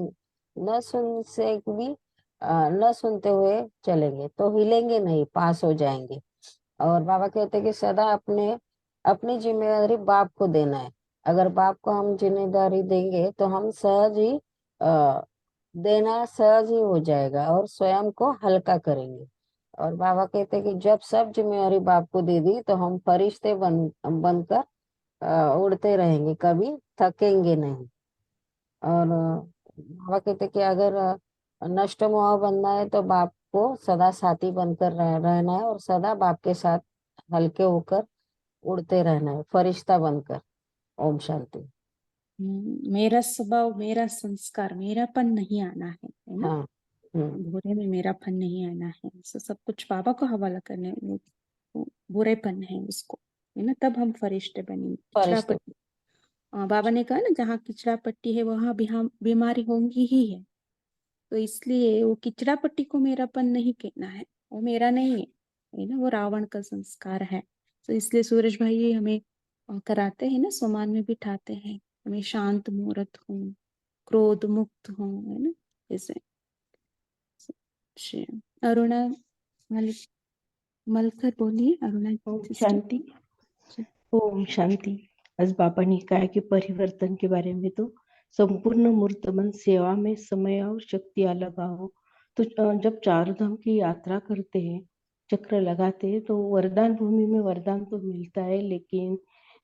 न सुन से भी न सुनते हुए चलेंगे तो हिलेंगे नहीं, पास हो जाएंगे। और बाबा कहते हैं कि सदा अपनी जिम्मेदारी बाप को देना है। अगर बाप को हम जिम्मेदारी देंगे तो हम सहज ही देना सहज ही हो जाएगा और स्वयं को हल्का करेंगे। और बाबा कहते हैं कि जब सब जिम्मेदारी बाप को दे दी तो हम फरिश्ते बनकर उड़ते रहेंगे, कभी थकेंगे नहीं। और बाबा कहते कि अगर नष्ट मोह बनना है तो बाप को सदा साथी बनकर रहना है और सदा बाप के साथ हल्के होकर उड़ते रहना है, फरिश्ता बनकर। ओम शांति। मेरा स्वभाव, मेरा संस्कार, मेरापन नहीं आना है ना। हाँ। बुरे में मेरापन नहीं आना है। सब कुछ बाबा को हवाला करने, वो बुरेपन है उसको, है ना, तब हम फरिश्ते बनेंगे। किचड़ा फरिश्ते। पट्टी, बाबा ने कहा ना, जहाँ किचड़ा पट्टी है वहां भी हम बीमारी होंगी ही है। तो इसलिए वो किचड़ा पट्टी को मेरापन नहीं कहना है, वो मेरा नहीं है ना, वो रावण का संस्कार है। तो इसलिए सूरज भाई हमें कराते हैं ना, सोमान में बिठाते हैं, हमें शांत मुहूर्त हो, क्रोध मुक्त हो, है ना, जैसे। जी। अरुणा मलकर बोलिए, अरुणा ओम सिस्टर। शांति। ओम शांति। आज बाबा निकाय के परिवर्तन के बारे में, तो संपूर्ण मूर्तमन सेवा में समय और शक्तियां लगाओ। तो जब चार धाम की यात्रा करते हैं, चक्र लगाते हैं, तो वरदान भूमि में वरदान तो मिलता है, लेकिन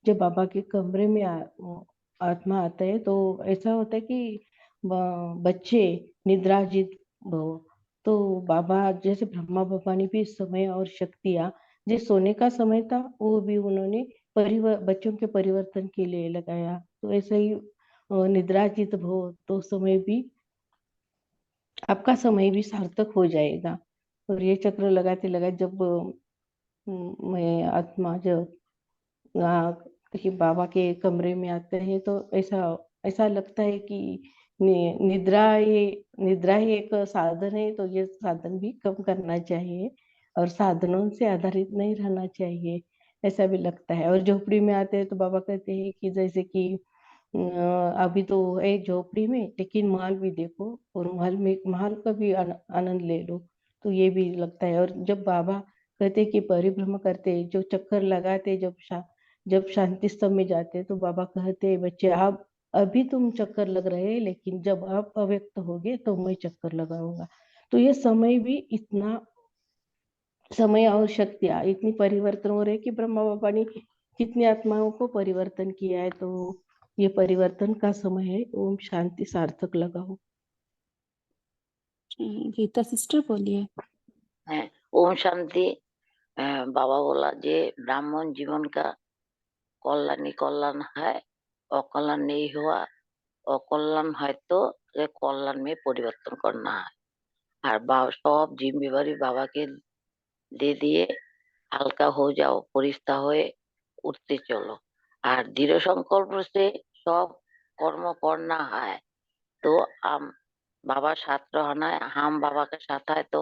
जब बाबा के कमरे में आत्मा आता है तो ऐसा होता है कि बच्चे निद्राजित भव। तो बाबा जैसे ब्रह्मा बाबा ने भी समय और शक्तियां, जो सोने का समय था वो भी उन्होंने बच्चों के परिवर्तन के लिए लगाया। तो ऐसे ही निद्राजित भव, तो समय भी आपका समय भी सार्थक हो जाएगा। और ये चक्र लगाते लगाते जब मैं आत्मा जब कि बाबा के कमरे में आते हैं तो ऐसा ऐसा लगता है कि निद्रा ही एक साधन है, तो ये साधन भी कम करना चाहिए और साधनों से आधारित नहीं रहना चाहिए, ऐसा भी लगता है। और झोपड़ी में आते हैं तो बाबा कहते हैं कि जैसे कि अभी तो है झोपड़ी में, लेकिन महल भी देखो और महल का भी आनंद ले लो। तो ये भी लगता है। और जब बाबा कहते कि परिभ्रमण करते, जो चक्कर लगाते, जब शांति स्तंभ में जाते हैं तो बाबा कहते हैं, बच्चे आप अभी तुम चक्कर लग रहे हैं, लेकिन जब आप अव्यक्त होगे तो मैं चक्कर लगाऊंगा। तो ये समय भी इतना, समय और शक्तियाँ इतनी परिवर्तन हो रहे हैं कि ब्रह्मा बाबा ने कितनी आत्माओं को परिवर्तन किया है। तो ये परिवर्तन का समय है। ओम शांति सार्थक लगा हो। गीता सिस्टर बोलिए। হ্যাঁ, ওম শান্তি। বাবা बोला যে ब्राह्मण जीवन का कल्याण ही कल्याण है, अकल्याण नहीं हुआ। अकल्याण है तो ये कल्याण में परिवर्तन करना है। और सब जिम्मेवारी बाबा के दे दिए, হালকা हो जाओ, পরিষ্কার হয়ে उठते चलो। और दृढ़ संकल्प से सब कर्म करना है। तो हम बाबा साथ रहना है, हम बाबा के साथ है तो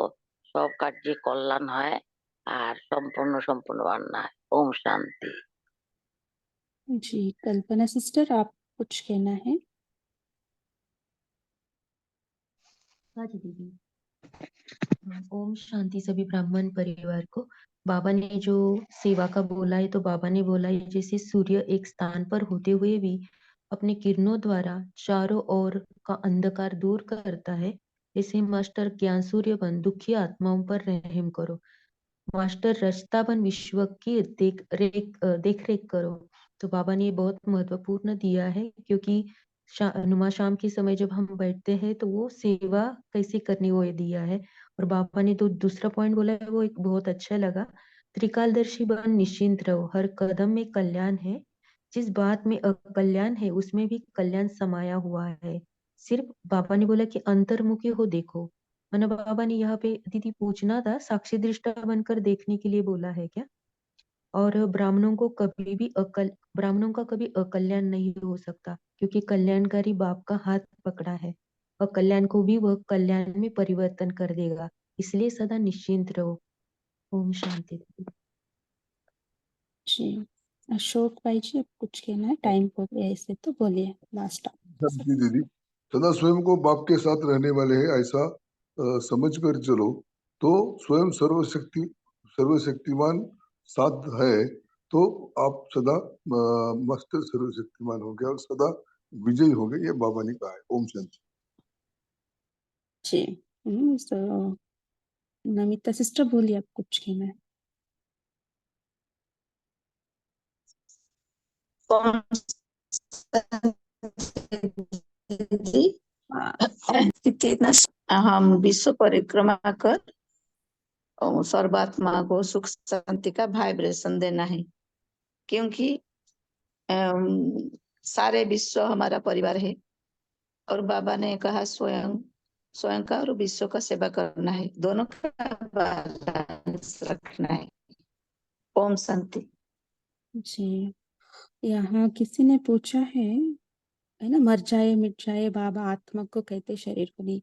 सब कार्य कल्याण है और संपूर्ण संपूर्ण बनना है। ओम शांति। जी कल्पना सिस्टर, आप कुछ कहना है? हाँ जी दीदी। ओम शांति सभी ब्राह्मण परिवार को। बाबा ने जो सेवा का बोला है, तो बाबा ने बोला है जैसे सूर्य एक स्थान पर होते हुए भी अपने किरणों द्वारा चारों ओर का अंधकार दूर करता है, ऐसे मास्टर ज्ञान सूर्य बन दुखी आत्माओं पर रहम करो। मास्टर रचता बन विश्व की देख रेख करो। तो बाबा ने ये बहुत महत्वपूर्ण दिया है, क्योंकि नुमा शाम के समय जब हम बैठते हैं तो वो सेवा कैसे करनी वो ये दिया है। और बाबा ने तो दूसरा पॉइंट बोला है, वो एक बहुत अच्छा लगा। त्रिकालदर्शी बन निश्चिंत रहो, हर कदम में कल्याण है, जिस बात में अकल्याण है उसमें भी कल्याण समाया हुआ है। सिर्फ बाबा ने बोला कि अंतर्मुखी हो देखो। मैंने बाबा ने यहाँ पे दीदी पूछना था, साक्षी दृष्टा बनकर देखने के लिए बोला है क्या? और ब्राह्मणों का कभी अकल्याण नहीं हो सकता, क्योंकि कल्याणकारी बाप का हाथ पकड़ा है। अकल्याण को भी वह कल्याण में परिवर्तन कर देगा, इसलिए सदा निश्चिंत रहो। ओम शांति। जी अशोक भाई जी, अब कुछ कहना है? टाइम हो गया इसे, तो बोलिए लास्ट। जी दीदी, सदा स्वयं को बाप के साथ रहने वाले हैं ऐसा समझकर चलो, तो स्वयं सर्वशक्तिमान साथ है, तो आप सदा मस्त सर्वशक्तिमान होंगे और सदा विजयी होंगे, ये बाबा ने कहा है। ओम शांति। जी नमिता सिस्टर बोलिए, आप कुछ कहना है? हम विश्व परिक्रमा कर सर्वात्मा को सुख शांति का वाइब्रेशन देना है, क्योंकि सारे विश्व हमारा परिवार है और बाबा ने कहा स्वयं का और विश्व का सेवा करना है, दोनों का बैलेंस रखना है। ओम शांति। जी यहाँ किसी ने पूछा है ना, मर जाए मिट जाए बाबा आत्मा को कहते, शरीर को नहीं।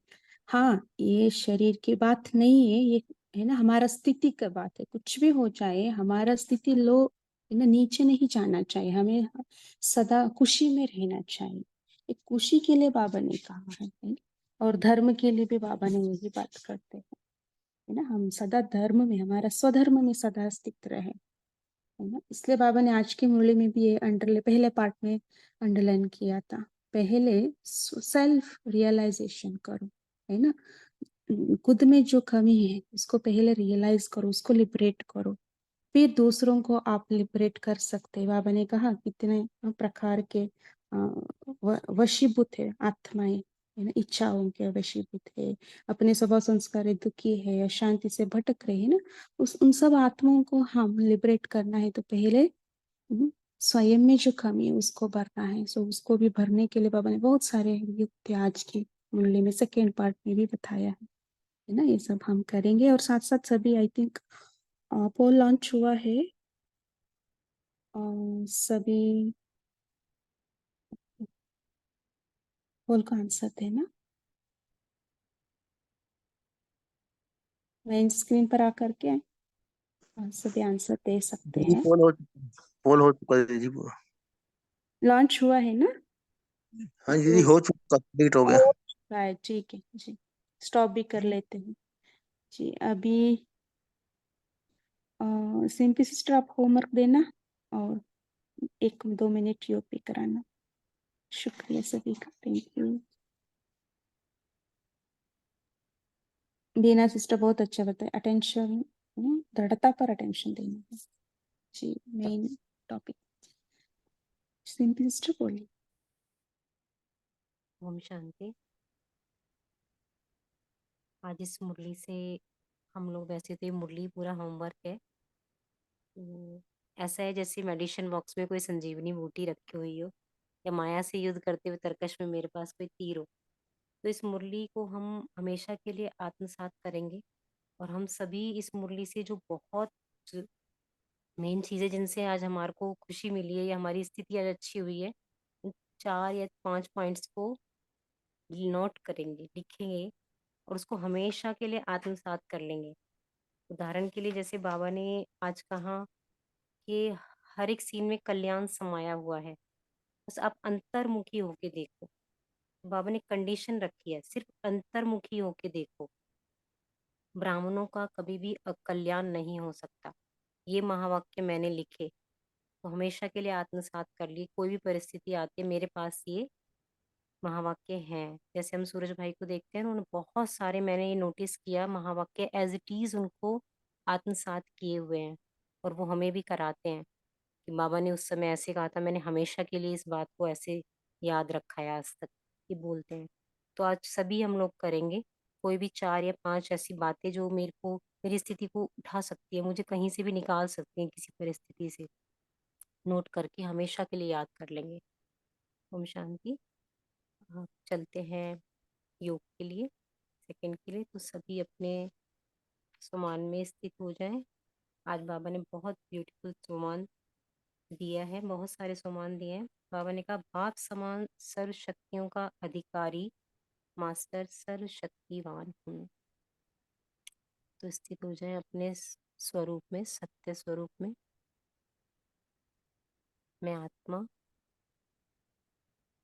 हाँ, ये शरीर की बात नहीं है, ये है ना हमारा स्थिति का बात है। कुछ भी हो जाए, हमारा स्थिति लो है ना, नीचे नहीं जाना चाहिए, हमें सदा खुशी में रहना चाहिए। एक खुशी के लिए बाबा ने कहा है ना? और धर्म के लिए भी बाबा ने वही बात करते हैं, है ना, हम सदा धर्म में, हमारा स्वधर्म में सदा स्थित रहे, है ना। इसलिए बाबा ने आज की मुरली में भी ये पहले पार्ट में अंडरलाइन किया था, पहले सेल्फ रियलाइजेशन करो, है ना। खुद में जो कमी है उसको पहले रियलाइज करो, उसको लिबरेट करो, फिर दूसरों को आप लिबरेट कर सकते हैं। बाबा ने कहा कितने प्रकार के वशीभूत है आत्माएं, है ना, इच्छाओं के वशीभूत है, अपने स्वभाव संस्कार दुखी है, शांति से भटक रहे हैं ना, उन सब आत्माओं को हम लिबरेट करना है, तो पहले स्वयं में जो कमी है उसको भरना है। सो उसको भी भरने के लिए बाबा ने बहुत सारे युक्ति आज की मुरली में सेकेंड पार्ट में भी बताया है ना। ये सब हम करेंगे और साथ साथ सभी, आई थिंक पोल लॉन्च हुआ है, सभी पोल का आंसर देना, मैं स्क्रीन पर आकर के सभी आंसर दे सकते हैं। पोल हो चुका है दीदी, लॉन्च हुआ है ना? हाँ दीदी हो चुका, कंप्लीट हो गया। राइट, ठीक है जी, स्टॉप भी कर लेते हैं जी। अभी सिंपी सिस्टर आप होमवर्क देना और 1-2 मिनट योग भी कराना। शुक्रिया सभी का, थैंक यू। दीना सिस्टर बहुत अच्छा बताया, अटेंशन, दृढ़ता पर अटेंशन देना जी मेन टॉपिक। सिंपल सिस्टर बोलिए। ओम शांति। आज इस मुरली से हम लोग, वैसे तो ये मुरली पूरा होमवर्क है, तो ऐसा है जैसे मेडिसिन बॉक्स में कोई संजीवनी बूटी रखी हुई हो, या माया से युद्ध करते हुए तरकश में मेरे पास कोई तीर हो। तो इस मुरली को हम हमेशा के लिए आत्मसात करेंगे, और हम सभी इस मुरली से जो बहुत मेन चीजें जिनसे आज हमारे को खुशी मिली है या हमारी स्थिति आज अच्छी हुई है, उन 4 या 5 पॉइंट्स को नोट करेंगे, लिखेंगे, और उसको हमेशा के लिए आत्मसात कर लेंगे। उदाहरण के लिए जैसे बाबा ने आज कहा कि हर एक सीन में कल्याण समाया हुआ है, बस आप अंतर्मुखी होके देखो। बाबा ने कंडीशन रखी है, सिर्फ अंतर्मुखी होके देखो। ब्राह्मणों का कभी भी अकल्याण नहीं हो सकता। ये महावाक्य मैंने लिखे, तो हमेशा के लिए आत्मसात कर लिए। कोई भी परिस्थिति आती है, मेरे पास ये महावाक्य हैं। जैसे हम सूरज भाई को देखते हैं, उन्होंने बहुत सारे, मैंने ये नोटिस किया, महावाक्य एज इट इज उनको आत्मसात किए हुए हैं, और वो हमें भी कराते हैं कि बाबा ने उस समय ऐसे कहा था। मैंने हमेशा के लिए इस बात को ऐसे याद रखा है आज तक, ये बोलते हैं। तो आज सभी हम लोग करेंगे। कोई भी 4 या 5 ऐसी बातें जो मेरे को, मेरी स्थिति को उठा सकती है, मुझे कहीं से भी निकाल सकती है किसी परिस्थिति से, नोट करके हमेशा के लिए याद कर लेंगे। ओम शांति। चलते हैं योग के लिए, सेकंड के लिए। तो सभी अपने सुमान में स्थित हो जाएं। आज बाबा ने बहुत ब्यूटीफुल सुमान दिया है, बहुत सारे सुमान दिए हैं। बाबा ने कहा, बाप समान सर्व शक्तियों का अधिकारी, मास्टर सर्व शक्तिवान हूँ। तो स्थित हो जाएं अपने स्वरूप में, सत्य स्वरूप में। मैं आत्मा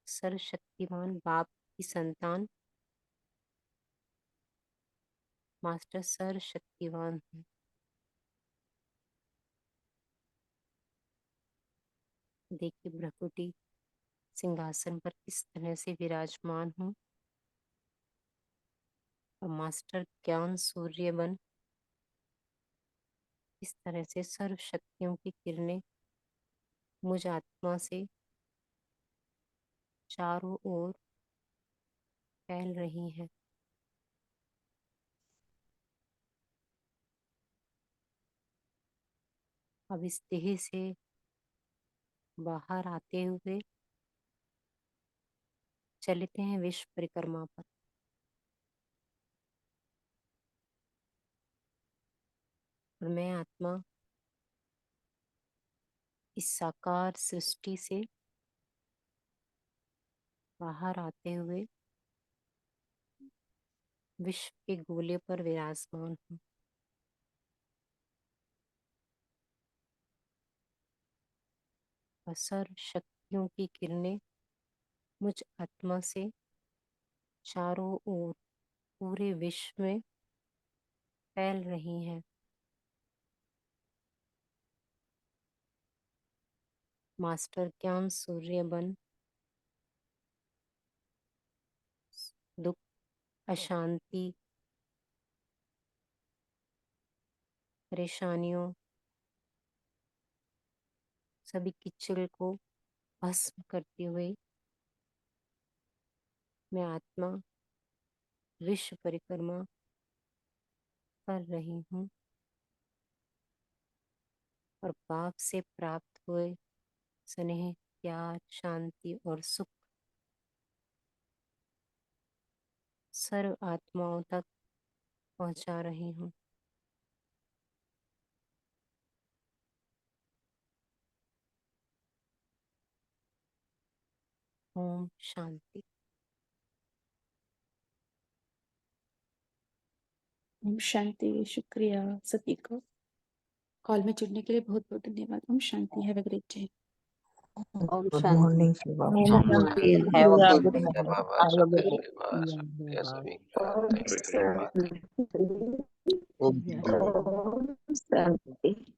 सर्वशक्तिमान बाप की संतान, मास्टर सर्वशक्तिवान हूँ। देखिए भ्रकुटी सिंहासन पर किस तरह से विराजमान हूँ, और मास्टर ज्ञान सूर्य बन इस तरह से सर्व शक्तियों की किरणें मुझ आत्मा से चारों ओर फैल रही हैं। अब इस देह से बाहर आते हुए चलते हैं विश्व परिक्रमा पर। और मैं आत्मा इस साकार सृष्टि से बाहर आते हुए विश्व के गोले पर विराजमान हूँ। और सर्व शक्तियों की किरणें मुझ आत्मा से चारों ओर पूरे विश्व में फैल रही हैं। मास्टर ज्ञान सूर्य बन दुख, अशांति, परेशानियों, सभी किचल को भस्म करते हुए मैं आत्मा विश्व परिक्रमा कर रही हूँ। और बाप से प्राप्त हुए स्नेह, प्यार, शांति और सुख सर्व आत्माओं तक पहुंचा रही हूँ। ओम शांति। ओम शांति। शुक्रिया सभी को, कॉल में जुड़ने के लिए बहुत बहुत धन्यवाद। ओम शांति। Have a great day. ओम गुड शांति। मॉर्निंग हैव अ गुड शुक्रिया नाइट। बाबा, शुक्रिया सभी का, थैंक यू। ओम शांति। ओम शांति।